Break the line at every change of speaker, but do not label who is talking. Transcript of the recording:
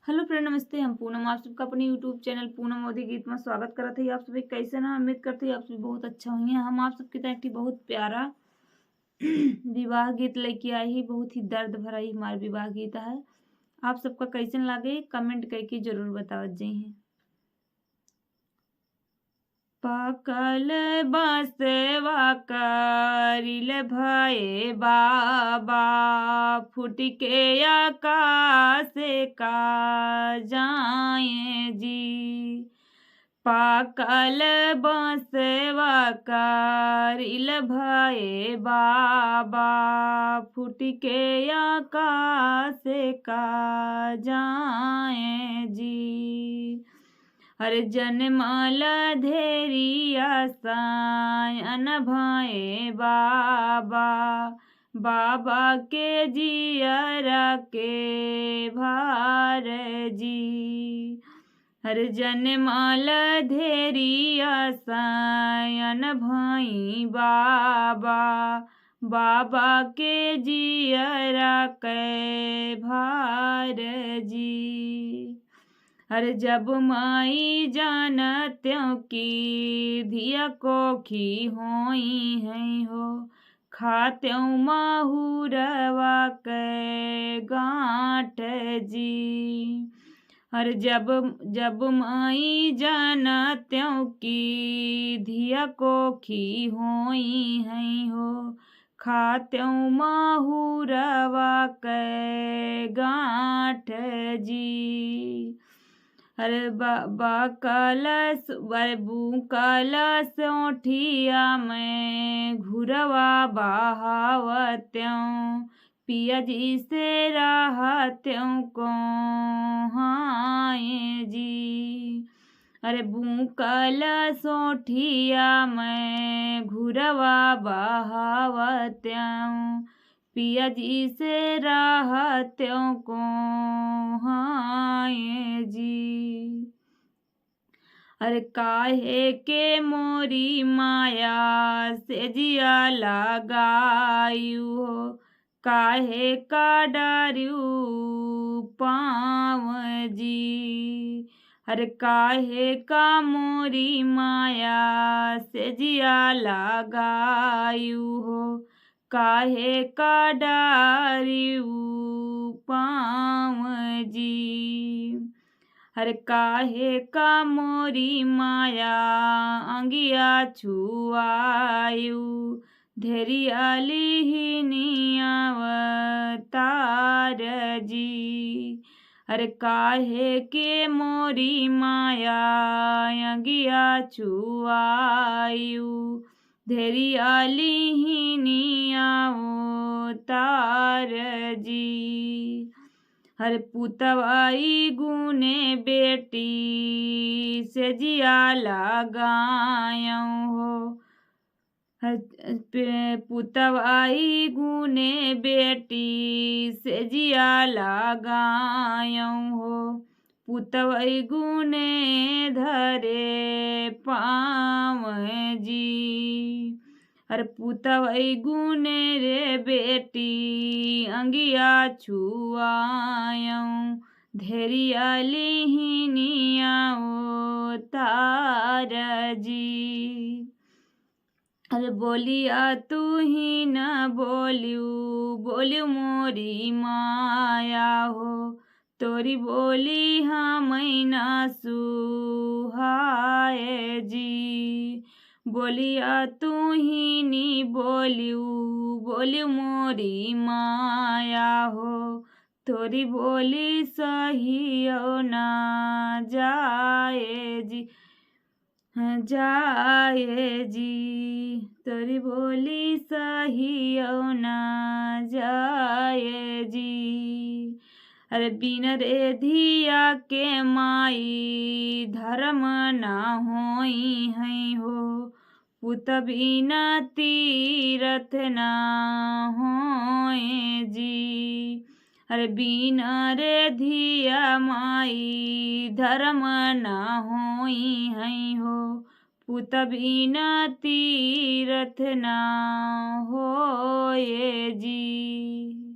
Hello friend, नमस्ते। हम पूनम आप सबका अपने यूट्यूब चैनल पूनम मोदी गीत में स्वागत करत है। आप सभी कैसे ना, उम्मीद करते हैं आप सभी बहुत अच्छा हुई हैं। हम आप सबके तरह एक बहुत प्यारा विवाह गीत लेके आई ही, बहुत ही दर्द भरा ही हमारा विवाह गीत है। आप सबका कैसे लागे कमेंट करके जरूर बतावत जाइए। पाकल बांसवा करिल भये बाबा, फूट के आकाश का जाए जी। पाकल बांसवा करिल भये बाबा, फूट के आकाश का जाए जी। हर जनमल धेरी आसान भये बाबा, बाबा के जियरा के भार जी। हर जनमल धेरी आसान भई बाबा, बाबा के जियरा के भार जी। अरे जब माई जानत्यों की धिया कोखी होई है हो, खात्यों माहुरवा के गांठ जी। अरे जब माई जानत्यों की धिया कोखी होई है हो, खात्यों माहुरवा के गांठ जी। अरे बाबा कलश बू कलश ओठिया में घुरवा बहावत्यों, पिया जी से राहत्यों को हाय जी। अरे बूकल सोठिया में घुरवा बहावत्यों, पिया जी से राहत्यों को हाय जी। अरे काहे के मोरी माया से जिया लगायू हो, काहे का डार्यू पाँव जी। अरे काहे का मोरी माया से जिया लगायू हो, काहे का डार्यू पाँव जी। हर काहे का मोरी माया अंगिया छुआयु, धेरियाली ही नियावतार जी। अरे काहे के मोरी माया अंगिया छुआयु, धेरियाली ही नियावतार जी। हर पुतवाई गुने बेटी से जिया लगायं हो, पुतवाई गुने बेटी से जिया लगायं हो, पुतवाई गुने धरे पाँव जी। अरे पुतवाई गुने रे बेटी अंगिया छुआयं, धेरियाली ही नियावतार जी। अरे बोलिया तू ही न बोलियो मोरी माया हो, तोरी बोली हम न सुहाय जी। बोलिया तू ही नी बोलियो मोरी माया हो, तोरी बोली सही हो ना जाए जी, जाए जी। तोरी बोली सही हो ना जाए जी। अरे बिन रे धिया के माई धर्म ना होई है हो, पुत बिना तीरथ ना होए जी। अरे बिना रे धिया माई धर्म ना होई है हो, पुत बिना तीरथ ना होए जी।